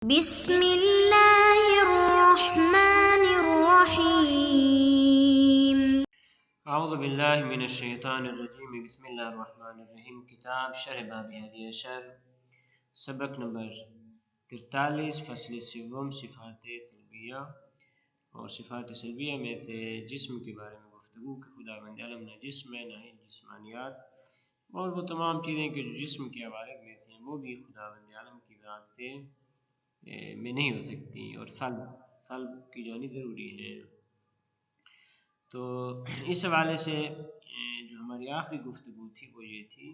بسم اللہ الرحمن الرحیم۔ اعوذ باللہ من الشیطان الرجیم، بسم اللہ الرحمن الرحیم۔ کتاب شرح باب ہدی اشر، سبق نمبر 43، فصل سوم، صفات سلبیہ۔ اور صفات سلبیہ میں سے جسم کے بارے میں گفتگو کہ خداوند عالم نہ جسم ہے نہ ہی جسمانیات، اور وہ تمام چیزیں کہ جو جسم کے عوارض میں سے ہیں وہ بھی خداوند عالم کی ذات سے میں نہیں ہو سکتی، اور سلب کی جانی ضروری ہے۔ تو اس حوالے سے جو ہماری آخری گفتگو تھی وہ یہ تھی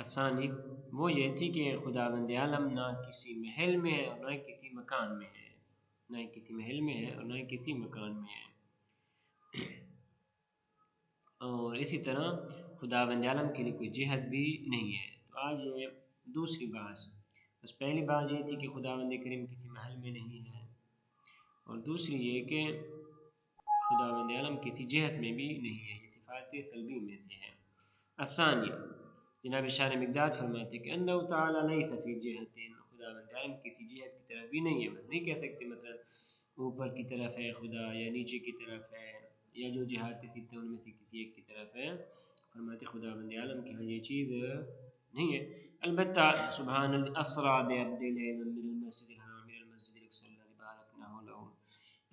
آسانی، وہ یہ تھی کہ خداوند عالم نہ کسی محل میں ہے اور نہ کسی مکان میں ہے، نہ کسی محل میں ہے اور نہ کسی مکان میں ہے۔ اور اسی طرح خداوند عالم کے لیے کوئی جہت بھی نہیں ہے۔ تو آج یہ دوسری بات، بس پہلی بات یہ تھی کہ خداوند کریم کسی محل میں نہیں ہے، اور دوسری یہ کہ خداوند عالم کسی جہت میں بھی نہیں ہے۔ یہ صفات سلبی میں سے ہے۔ الثانی، جناب شان مقداد فرماتے کہ انہ تعالی لیس فی جہتین، خداوند عالم کسی جہت کی طرف بھی نہیں ہے۔ بس نہیں کہہ سکتے مثلا اوپر کی طرف ہے خدا، یا نیچے کی طرف ہے، یا جو جہات ستہ ان میں سے کسی ایک کی طرف ہے۔ فرماتے خداوند عالم کی ہاں یہ چیز نہیں ہے۔ البتہ سبحان الاسرا بعبد لیلا من المسجد الحرام الى المسجد الاقصى الذي باركنا حوله،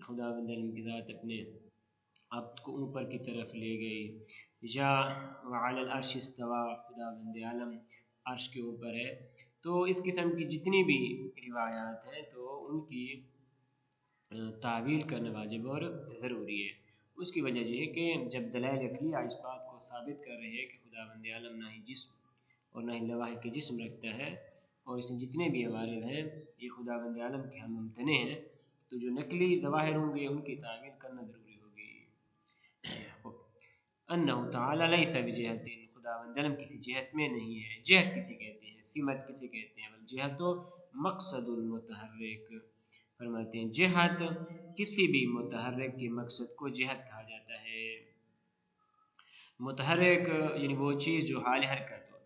خداوند عالم کی ذات اپنے عبد کو اوپر کی طرف لے گئی۔ یا وعلی العرش استوى، خداوند عالم عرش کے اوپر ہے۔ تو اس قسم کی جتنی بھی روایات ہیں تو ان کی تعویل کرنا واجب اور ضروری ہے۔ اس کی وجہ یہ ہے کہ جب دلائل عقلیہ اس بات کو ثابت کر رہے ہیں کہ خداوند عالم نہ ہی جسم اور نہ ہی لواحق کے جسم رکھتا ہے، اور اس میں جتنے بھی عوارض ہیں یہ خداوند عالم کے ہم ممتنع ہیں، تو جو نقلی ظواہر ہوں گے ان کی تعویل کرنا ضروری ہوگی۔ انہ تعالی لیس بجہت، خداوند عالم کسی جہت میں نہیں ہے۔ جہت کسی کہتے ہیں، سمت کسی کہتے ہیں، والجہت مقصد المتحرک، فرماتے ہیں جہت کسی بھی متحرک کے مقصد کو جہت کہا جاتا ہے۔ متحرک یعنی وہ چیز جو حال حرکت ہو،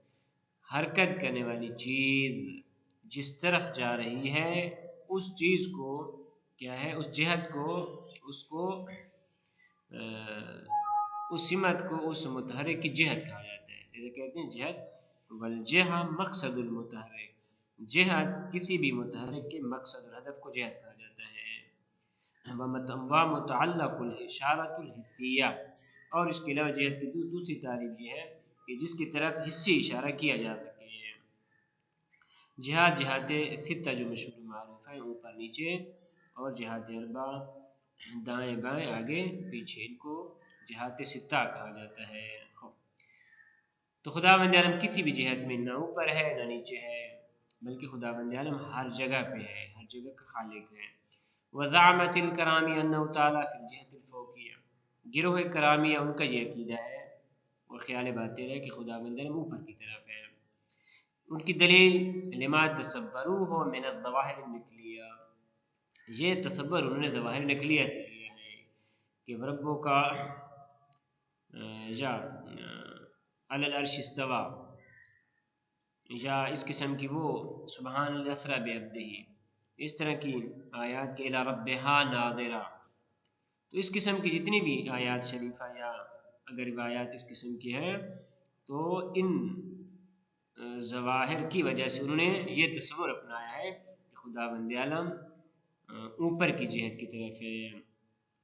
حرکت کرنے والی چیز جس طرف جا رہی ہے اس چیز کو کیا ہے، اس جہت کو، اس کو اس سمت کو اس متحرک کی جہت کہا جاتا ہے۔ جیسے کہتے ہیں جہت، والجہہ مقصد المتحرک، جہت کسی بھی متحرک کے مقصد اور ہدف کو جہت کہا جاتا ہے۔ ومتعلق الاشارۃ الحسیہ، اور اس کے علاوہ جہت کی دوسری تعریف یہ ہے کہ جس کی طرف حصی اشارہ کیا جا سکے۔ جہات ستہ جو مشہور معروف ہیں، اوپر نیچے، اور جہات اربع دائیں بائیں آگے پیچھے، ان کو جہات ستہ کہا جاتا ہے۔ تو خداوند عالم کسی بھی جہت میں نہ اوپر ہے نہ نیچے ہے، بلکہ خداوند عالم ہر جگہ پہ ہے، ہر جگہ کا خالق ہے۔ وزعمت الکرامی انہ تعالی فی الجہت الفوقیہ، گروہ کرامیہ ان کا یہ عقیدہ ہے اور خیال باطل ہے کہ خداوند عالم اوپر کی طرف ہے۔ ان کی دلیل لما تصوروہ من الظواہر النقلیہ، یہ تصور انہوں نے ظواہر نقلیہ سے لیا ہے کہ ربوں کا یا علی العرش استوى، یا اس قسم کی وہ سبحان الاسرا بعبدہ، اس طرح کی آیات کے الی ربہا ناظرہ۔ تو اس قسم کی جتنی بھی آیات شریفہ یا اگر روایات اس قسم کی ہیں تو ان ظواہر کی وجہ سے انہوں نے یہ تصور اپنایا ہے کہ خداوند عالم اوپر کی جہت کی طرف ہے۔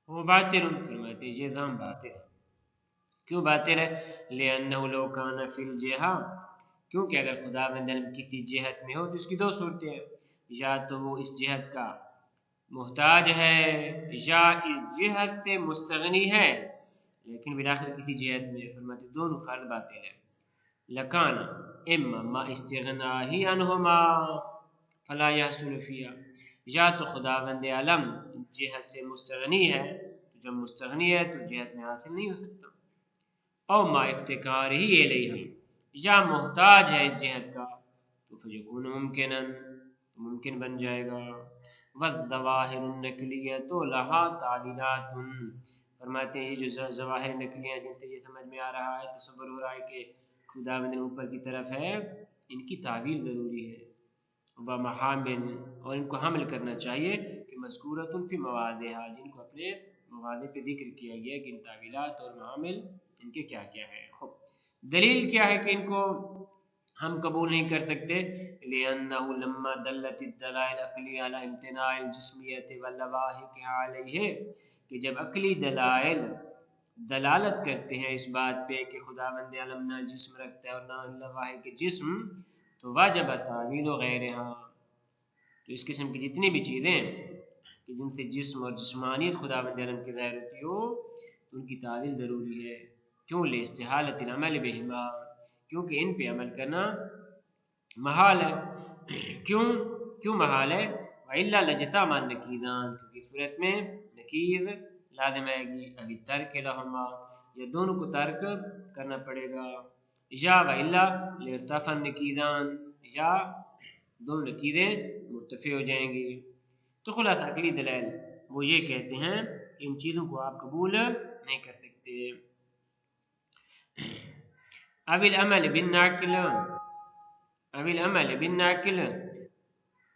وہ باطل، فرماتے ہیں یہ ظن باطل ہے۔ کیوں باطل ہے؟ لأنہ لو کان فی الجہہ، کیونکہ اگر خداوند عالم کسی جہت میں ہو تو اس کی دو صورتیں ہیں، یا تو وہ اس جہت کا محتاج ہے یا اس جہت سے مستغنی ہے، لیکن بالآخر کسی جہت میں، فرماتے دونوں فرض باطل ہے۔ لکان اما ما استغناہی عنہما فلا یحصل فیہا، یا تو خداوند عالم جہت سے مستغنی ہے، تو جب مستغنی ہے تو جہت میں حاصل نہیں ہو سکتا، او ما افتقار ہی الیہا، یا محتاج ہے اس جہت کا، تو فیکون ممکنن، ممکن بن جائے گا۔ والظواہر النقلیۃ لہا تعلیلات، فرماتے ہیں یہ جو ظواہر نقلیہ جن سے یہ سمجھ میں آ رہا ہے، تصور ہو رہا ہے کہ خداوند اوپر کی طرف ہے، ان کی تعویل ضروری ہے، ومحامل، اور ان کو حمل کرنا چاہیے کہ مذکورۃ فی مواضعہا، جن کو اپنے مواضع پہ ذکر کیا گیا کہ ان تعویلات اور محامل ان کے کیا کیا ہیں۔ خب دلیل کیا ہے کہ ان کو ہم قبول نہیں کر سکتے؟ لِأَنَّهُ لَمَّا دَلَّتِ الدَّلَائِلُ الْعَقْلِيَّةُ عَلَى امْتِنَاعِ الْجِسْمِيَّةِ وَاللَّوَاحِقِ عَلَيْهِ، کہ جب عقلی دلائل دلالت کرتے ہیں اس بات پہ کہ خداوند عالم نہ جسم رکھتا ہے اور نہ لواحق جسم، تو واجب تعویل غیرہا، تو اس قسم کی جتنی بھی چیزیں کہ جن سے جسم اور جسمانیت خداوند عالم کی ظاہر ہوتی ہو، تو ان کی تعویل ضروری ہے۔ کیوں؟ لاستحالۃ العمل بہما، کیونکہ ان پہ عمل کرنا محال ہے۔ کیوں محال ہے؟ وَإِلَّا لَجْتَمَعَ النَّقِيضَانِ، کیونکہ اس صورت میں نقیض لازم آئے گی، ابھی ترک لہما، یا دونوں کو ترک کرنا پڑے گا، یا وَإِلَّا لِارْتَفَعَ النَّقِيضَانِ، یا دونوں نقیضیں مرتفع ہو جائیں گی۔ تو خلاصہ عقلی دلائل وہ یہ کہتے ہیں کہ ان چیزوں کو آپ قبول نہیں کر سکتے۔ اب العمل بالناقل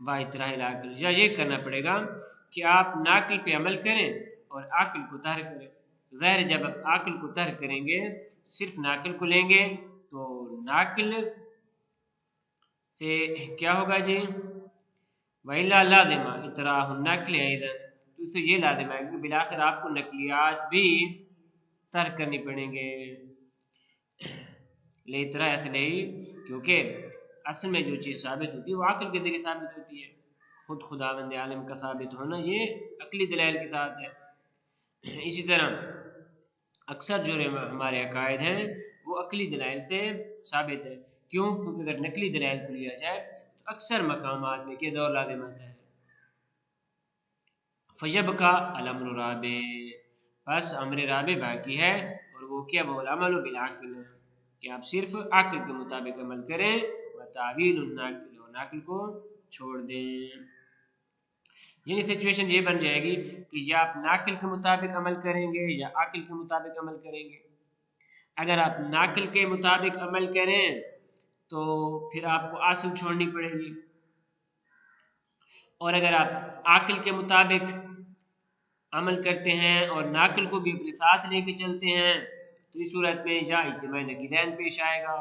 و اطراح العقل، یا یہ کرنا پڑے گا کہ آپ ناقل پہ عمل کریں اور عقل کو ترک کریں۔ ظاہر جب آپ عقل کو ترک کریں گے، صرف ناقل کو لیں گے، تو ناقل سے کیا ہوگا جی؟ وَإِلَّا لَازِمَ اطراح النقل ايضا، تو یہ لازم ہے کہ بالآخر آپ کو نقلیات بھی ترک کرنی پڑیں گے۔ لیترا اصل ہی، کیونکہ اصل میں جو چیز ثابت ہوتی ہے وہ عقل کے ذریعے ثابت ہوتی ہے، خود خداوند عالم کا ثابت ہونا یہ عقلی دلائل کے ساتھ ہے۔ اسی طرح اکثر جو ہمارے عقائد ہیں وہ عقلی دلائل سے ثابت ہے۔ کیوں؟ کیونکہ اگر نقلی دلائل کو لیا جائے تو اکثر مقامات میں دور لازم آتا ہے۔ فَيَبْقَى الْأَمْرُ الرَّابِعُ، بس امر رابع باقی ہے، اور وہ کیا؟ وہ العمل بالعقل، کہ آپ صرف عقل کے مطابق عمل کریں، وتعویل الناقل، اور ناقل کو چھوڑ دیں۔ یعنی سچویشن یہ بن جائے گی کہ یا آپ ناقل کے مطابق عمل کریں گے یا عقل کے مطابق عمل کریں گے۔ اگر آپ ناقل کے مطابق عمل کریں تو پھر آپ کو اصل چھوڑنی پڑے گی، اور اگر آپ عقل کے مطابق عمل کرتے ہیں اور ناقل کو بھی اپنے ساتھ لے کے چلتے ہیں، تو اس صورت میں یا اجتماع نقیضین پیش آئے گا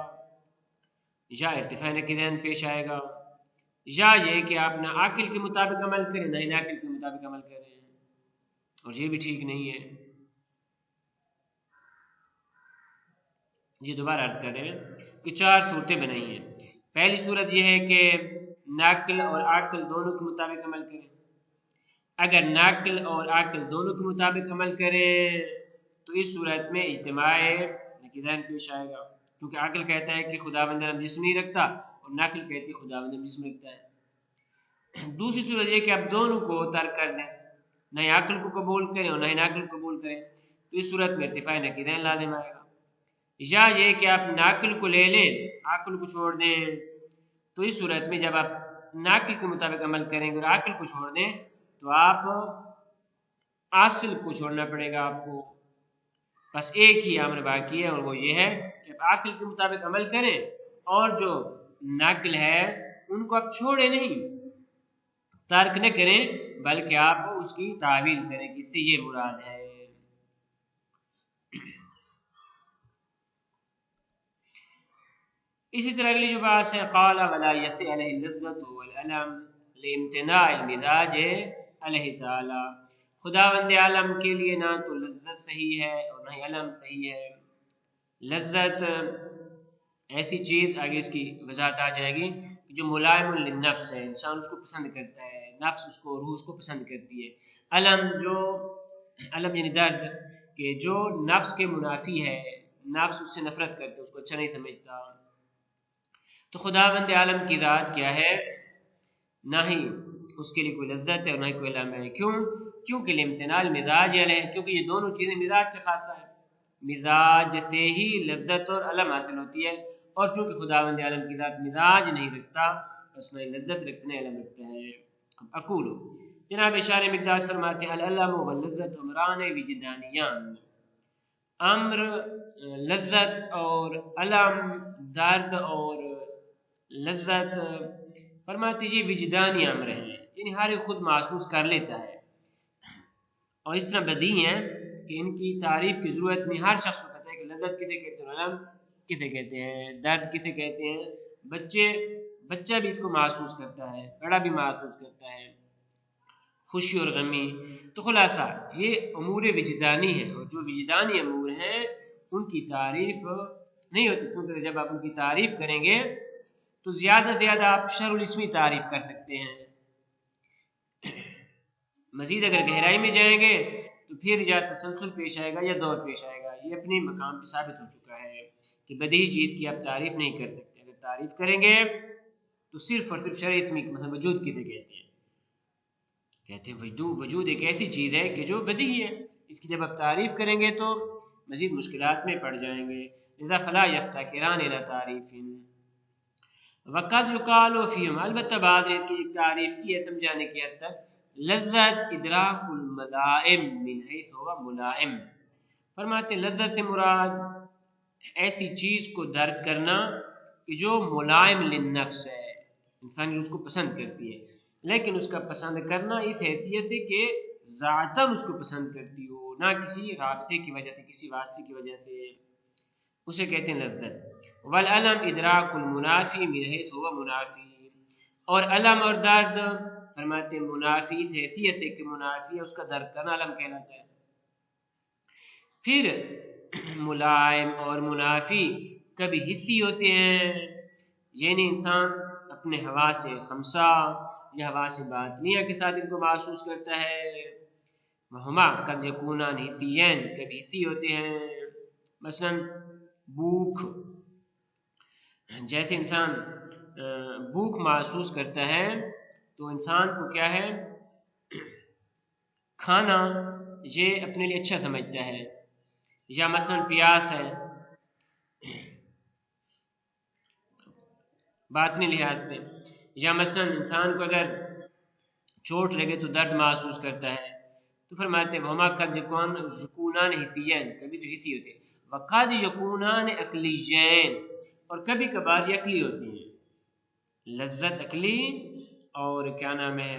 یا ارتفاع نقیضین پیش آئے گا، یا یہ کہ آپ نہ عقل کے مطابق عمل کریں نہ ہی ناقل کے مطابق عمل کریں، اور یہ بھی ٹھیک نہیں ہے۔ یہ دوبارہ عرض کر رہے ہیں کہ 4 صورتیں بنائی ہیں۔ پہلی صورت یہ ہے کہ ناقل اور عقل دونوں کے مطابق عمل کریں۔ اگر ناقل اور عقل دونوں کے مطابق عمل کریں تو اس صورت میں اجتماع نقیضین پیش آئے گا، کیونکہ عقل کہتا ہے کہ خداوند عالم جسم نہیں رکھتا اور ناقل کہتی ہے خداوند عالم جسم رکھتا ہے۔ دوسری صورت یہ کہ آپ دونوں کو ترک کر دیں، نہ ہی عقل کو قبول کریں اور نہ ہی ناقل کو قبول کریں، تو اس صورت میں ارتفاع نقیضین لازم آئے گا۔ یا یہ کہ آپ ناقل کو لے لیں عقل کو چھوڑ دیں، تو اس صورت میں جب آپ ناقل کے مطابق عمل کریں گے اور عقل کو چھوڑ دیں تو آپ اصل کو چھوڑنا پڑے گا آپ کو۔ بس ایک ہی امر باقی ہے، اور وہ یہ ہے کہ آپ عقل کے مطابق عمل کریں، اور جو ناقل ہے ان کو آپ چھوڑیں نہیں، ترک نہ کریں، بلکہ آپ اس کی تعویل کریں کہ اس سے یہ مراد ہے۔ اسی طرح اگلی جو بات ہے، قال ولا يسع عليه اللذة والالم لامتناع المزاج علیہ تعالی، خداوند عالم کے لیے نہ تو لذت صحیح ہے اور نہ ہی علم صحیح ہے۔ لذت ایسی چیز، آگے اس کی وضاحت آ جائے گی، جو ملائم للنفس ہے، انسان اس کو پسند کرتا ہے، نفس اس کو، روح اس کو پسند کرتی ہے۔ علم یعنی درد، کہ جو نفس کے منافی ہے، نفس اس سے نفرت کرتا ہے، اس کو اچھا نہیں سمجھتا۔ تو خداوند عالم کی ذات کیا ہے؟ نہ ہی اس کے لیے کوئی لذت ہے اور نہ ہی کوئی علم ہے۔ کیوں؟ کیونکہ لامتناع المزاج علیہ، کیونکہ یہ دونوں چیزیں مزاج کے خاصہ ہیں، مزاج سے ہی لذت اور علم حاصل ہوتی ہے، اور چونکہ خداوند عالم کی ذات مزاج نہیں رکھتا، اس میں لذت رکھتا ہے، علم رکھتا ہے۔ اقول، جناب اشارہ مقداد فرماتے ہیں العلم واللذت امران وجدانیان، امر لذت اور علم درد اور لذت، فرماتے یہ وجدانی امر ہیں، یعنی ہر ایک خود محسوس کر لیتا ہے، اور اس طرح بدیہی ہیں کہ ان کی تعریف کی ضرورت نہیں، ہر شخص کو پتہ ہے کہ لذت کسے کہتے ہیں، علم کسے کہتے ہیں، درد کسے کہتے ہیں، بچہ بھی اس کو محسوس کرتا ہے، بڑا بھی محسوس کرتا ہے، خوشی اور غمی۔ تو خلاصہ یہ امور وجدانی ہیں، اور جو وجدانی امور ہیں ان کی تعریف نہیں ہوتی، کیونکہ جب آپ ان کی تعریف کریں گے تو زیادہ سے زیادہ آپ شرح الاسمی تعریف کر سکتے ہیں، مزید اگر گہرائی میں جائیں گے تو پھر یا تسلسل پیش آئے گا یا دور پیش آئے گا۔ یہ اپنے مقام پہ ثابت ہو چکا ہے کہ بدیہی چیز کی آپ تعریف نہیں کر سکتے، اگر تعریف کریں گے تو صرف اور صرف شرح اسمی، مثلا وجود کسے کہتے ہیں، کہتے ہیں وجود ایک ایسی چیز ہے کہ جو بدیہی ہے، اس کی جب آپ تعریف کریں گے تو مزید مشکلات میں پڑ جائیں گے، لذا فلا یفتکران الی تعریف وقد یقال فیہم، البتہ بعض نے اس کی ایک تعریف کی ہے سمجھانے کی حد تک، لذت ادراک الملائم من حیث ہوا ملائم، فرماتے لذت سے مراد ایسی چیز کو درک کرنا کہ جو ملائم للنفس ہے، انسان اس کو پسند کرتی ہے، لیکن اس کا پسند کرنا اس حیثیت سے کہ ذاتاً اس کو پسند کرتی ہو، نہ کسی رابطے کی وجہ سے، کسی واسطے کی وجہ سے، اسے کہتے ہیں لذت۔ والالم ادراک المنافی من حیث ہوا منافی، اور علم اور درد فرماتے منافی اس حیثیت سے کہ منافی ہے، اس کا درد کرنا علم کہلاتا ہے۔ پھر ملائم اور منافی کبھی حسی ہوتے ہیں، یعنی انسان اپنے حواس خمسہ یا حواس باطنیہ کے ساتھ ان کو محسوس کرتا ہے، وہما قد یکونان حسیین، کبھی حسی ہوتے ہیں، مثلا بھوک، جیسے انسان بھوک محسوس کرتا ہے تو انسان کو کیا ہے، کھانا یہ اپنے لیے اچھا سمجھتا ہے، یا مثلا پیاس ہے باطنی لحاظ سے، یا مثلا انسان کو اگر چوٹ لگے تو درد محسوس کرتا ہے، تو فرماتے ہیں وہما قد یکونان حسیین، کبھی تو حسی ہوتے ہیں، وقد یکونان عقلیین، اور کبھی کبھار یہ عقلی ہوتی ہیں، لذت عقلی اور کیا نام ہے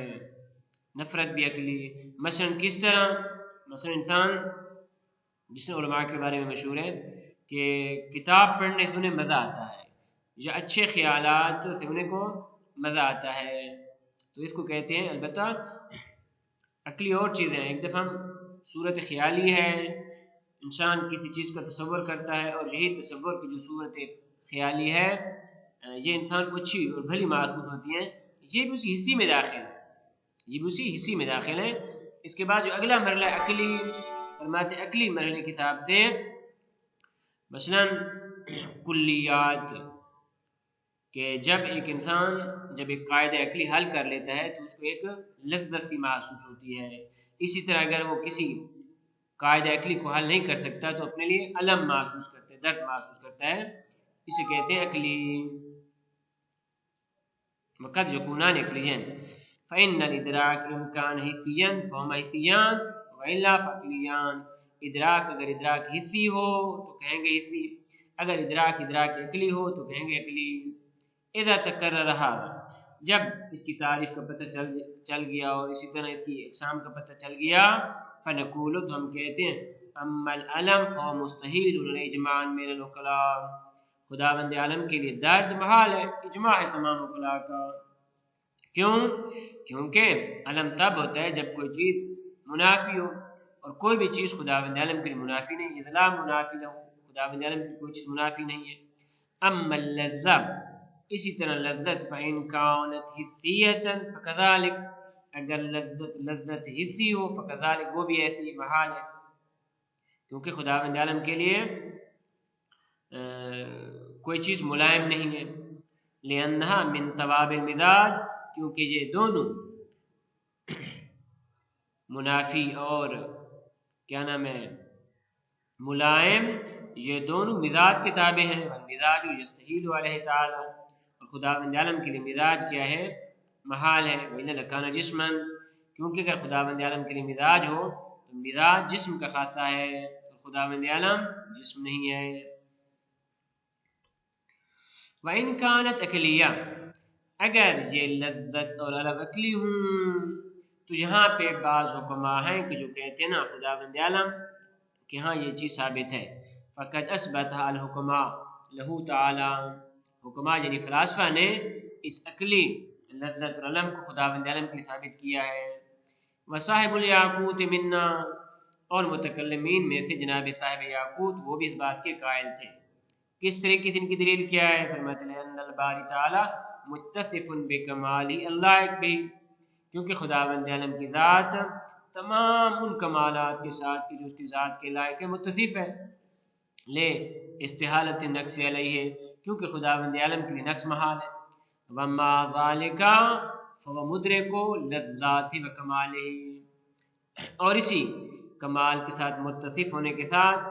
نفرت بھی عقلی۔ مثلا کس طرح، مثلا انسان، جس نے علماء کے بارے میں مشہور ہے کہ کتاب پڑھنے سے انہیں مزہ آتا ہے، یا اچھے خیالات سے انہیں کو مزہ آتا ہے، تو اس کو کہتے ہیں، البتہ عقلی اور چیزیں ہیں، ایک دفعہ صورت خیالی ہے، انسان کسی چیز کا تصور کرتا ہے، اور یہی تصور کی جو صورت خیالی ہے یہ انسان کو اچھی اور بھلی محسوس ہوتی ہیں، یہ بھی اسی حصی میں داخل ہے، یہ بھی اسی حصی میں داخل ہے۔ اس کے بعد جو اگلا مرحلہ عقلی، فرماتے عقلی مرحلے کے حساب سے مثلا کلیات، کہ جب ایک انسان جب ایک قاعدہ عقلی حل کر لیتا ہے تو اس کو ایک لذت سی محسوس ہوتی ہے، اسی طرح اگر وہ کسی قاعدہ عقلی کو حل نہیں کر سکتا تو اپنے لیے الم محسوس کرتا ہے، درد محسوس کرتا ہے، اسے کہتے ہیں عقلی۔ وقد یکونان عقلیین فإن الادراک ان کان حسیا فهما حسیان والا فعقلیان، ادراک اگر ادراک حسی ہو تو کہیں گے حسی، اگر ادراک عقلی ہو تو کہیں گے عقلی۔ اذا تکرر هذا، جب اس کی تعریف کا پتہ چل گیا اور اسی طرح اس کی اقسام کا پتہ چل گیا، فنقول، تو ہم کہتے ہیں اما الالم فهو مستحیل الاجماع من العقلاء، خداوند عالم کے لیے درد محال ہے، اجماع ہے تمام عقلاء کا۔ کیوں؟ کیونکہ علم تب ہوتا ہے جب کوئی چیز منافی ہو، اور کوئی بھی چیز خداوند عالم کے لیے منافی نہیں، اذا منافی لہو، خداوند عالم کی کوئی چیز منافی نہیں ہے۔ اما اللذہ، اسی طرح لذت، فإن كانت حسیۃ فكذلك، اگر لذت حسی ہو، فكذلك، وہ بھی ایسی محال ہے، کیونکہ خداوند عالم کے لیے کوئی چیز ملائم نہیں ہے، لأنها من طواب المزاج، کیونکہ یہ دونوں منافی اور کیا نام ہے ملائم، یہ دونوں مزاج کے تابع ہیں، والمزاج یستحیل علیہ تعالی، اور خداوند عالم کے لیے مزاج کیا ہے، محال ہے، وإلا لکان جسما، کیونکہ اگر خداوند عالم کے لیے مزاج ہو تو مزاج جسم کا خاصہ ہے، اور خداوند عالم جسم نہیں ہے۔ وَإِنْ كَانَتْ عقلیہ، اگر یہ لذت اور علم عقلی ہوں تو یہاں پہ بعض حکماء ہیں کہ جو کہتے ہیں نا خداوند عالم کہ ہاں یہ چیز ثابت ہے. فقد اثبتها الحکماء لہو تعالی، حکماء یعنی فلاسفہ نے اس عقلی لذت اور علم کو خداوند عالم کے لیے ثابت کیا ہے. وصاحب الیاقوت منا، اور متکلمین میں سے جناب صاحب یاقوت وہ بھی اس بات کے قائل تھے. کس طریقے سے ان کی دلیل کیا ہے؟ فرماتے ہیں ان الباری تعالی متصف بکمالہ اللائق بھی، کیونکہ خداوند عالم کی ذات تمام ان کمالات کے ساتھ کہ جو اس کی ذات کے لائق ہے متصف ہے. لے استحالت نقص علیہ، کیونکہ خداوند عالم کے لیے نقص محال ہے. وما ذالک فهو مدرک للذات وکمالہ، اور اسی کمال کے ساتھ متصف ہونے کے ساتھ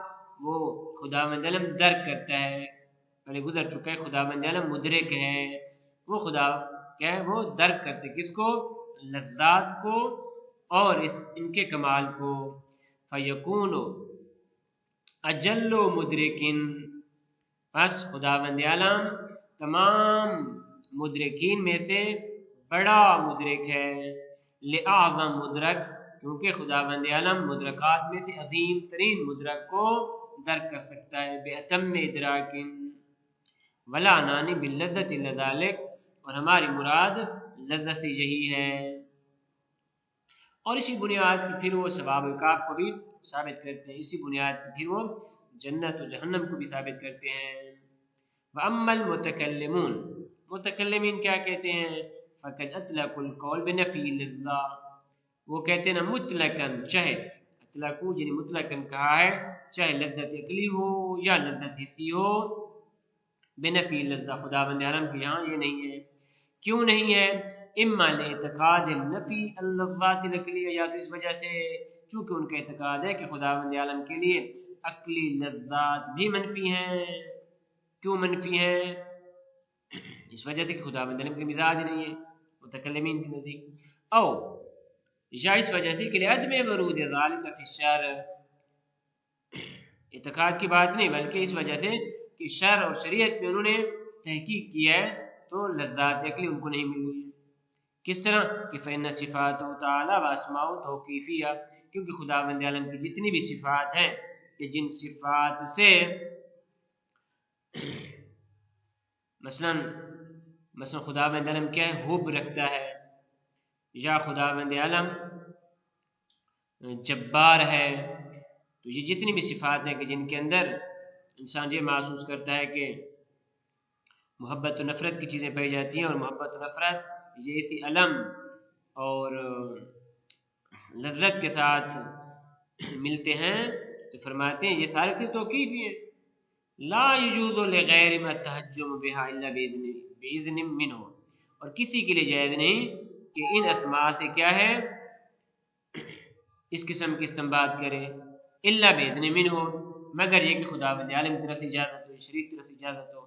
وہ خداوند عالم درک کرتا ہے. پہلے گزر چکا ہے خداوند عالم مدرک ہے، وہ خدا کیا ہے وہ درک کرتے کس کو؟ لذات کو اور ان کے کمال کو. فیکون اجل مدرکن، پس خداوند عالم تمام مدرکین میں سے بڑا مدرک ہے. لأعظم مدرک، کیونکہ خداوند عالم مدرکات میں سے عظیم ترین مدرک کو درک کر سکتا ہے. بأتم ادراکن ولا نانی باللذت الا ذلک، اور ہماری مراد لذت سے یہی ہے. اور اسی بنیاد پر پھر وہ ثواب و عقاب کو بھی ثابت کرتے ہیں، اسی بنیاد پر پھر وہ جنت و جہنم کو بھی ثابت کرتے ہیں. وَأَمَّا الْمُتَكَلِّمُونَ، متکلمین کیا کہتے ہیں؟ فَقَدْ أَطْلَقُوا الْقَوْلَ بِنَفِيِ اللَّذَّةِ، وہ کہتے ہیں نا مطلقاً، چاہے اطلاقو یعنی مطلقاً کہا ہے چاہے لذت عقلی ہو یا لذت حسی ہو، بنفی اللذہ، خداوند عالم کے یہاں یہ نہیں ہے. کیوں نہیں ہے؟ اما لاعتقاد نفی اللذات العقلیہ، یا تو اس وجہ سے چونکہ ان کا اعتقاد ہے کہ خداوند عالم کے لیے عقلی لذات بھی منفی ہیں. کیوں منفی ہیں؟ اس وجہ سے کہ خداوند عالم کے مزاج نہیں ہے متکلمین کے نزدیک، او یا اس وجہ سے کہ لعدم ورود ذالک فی الشرع، اعتقاد کی بات نہیں بلکہ اس وجہ سے کہ شرع اور شریعت میں انہوں نے تحقیق کیا ہے تو لذات عقلی ان کو نہیں ملی. کس طرح کہ فإن صفات تعالی و اسماء توقیفیہ، کیونکہ خداوند عالم کی جتنی بھی صفات ہیں کہ جن صفات سے مثلا خداوند عالم کیا ہے حب رکھتا ہے، یا خداوند عالم جبار ہے، تو یہ جتنی بھی صفات ہیں کہ جن کے اندر انسان یہ محسوس کرتا ہے کہ محبت و نفرت کی چیزیں پائی جاتی ہیں، اور محبت و نفرت یہ اسی علم اور لذت کے ساتھ ملتے ہیں، تو فرماتے ہیں یہ سارے سے توقیفی ہیں. لا یجوز لغیر ما التحجم بها الا باذن منه، اور کسی کے لیے جائز نہیں کہ ان اسماء سے کیا ہے اس قسم کی استنباط کرے، الا باذن منه، مگر یہ کہ خداوند عالم کی طرف سے اجازت ہو، شریعت کی طرف سے اجازت ہو.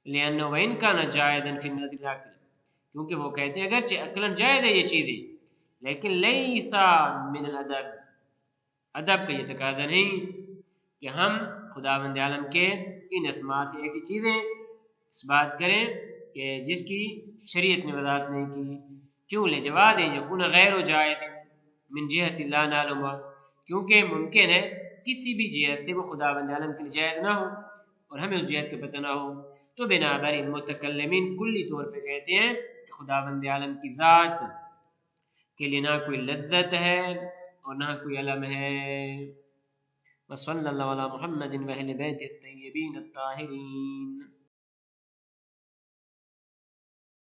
لانه وان كان جائزا في النظر العقل، کیونکہ وہ کہتے ہیں اگرچہ عقلاً جائز ہے یہ چیزیں لیکن لیس من الادب، ادب کا یہ تقاضا نہیں کہ ہم خداوند عالم کے ان اسماء سے ایسی چیزیں اس بات کریں کہ جس کی شریعت نے وضاحت نہیں کی. کیوں؟ لجواز یکون غیر جائز من جہت لا نعلم، کیونکہ ممکن ہے کسی بھی جہت سے وہ خداوند عالم کے لیے جائز نہ ہو اور ہمیں اس جہت کا پتہ نہ ہو. تو بنابر متکلمین کلی طور پہ کہتے ہیں کہ خداوند عالم کی ذات کے لیے نہ کوئی لذت ہے اور نہ کوئی علم ہے. وصلی اللہ علی محمد و اہل بیت الطیبین الطاہرین.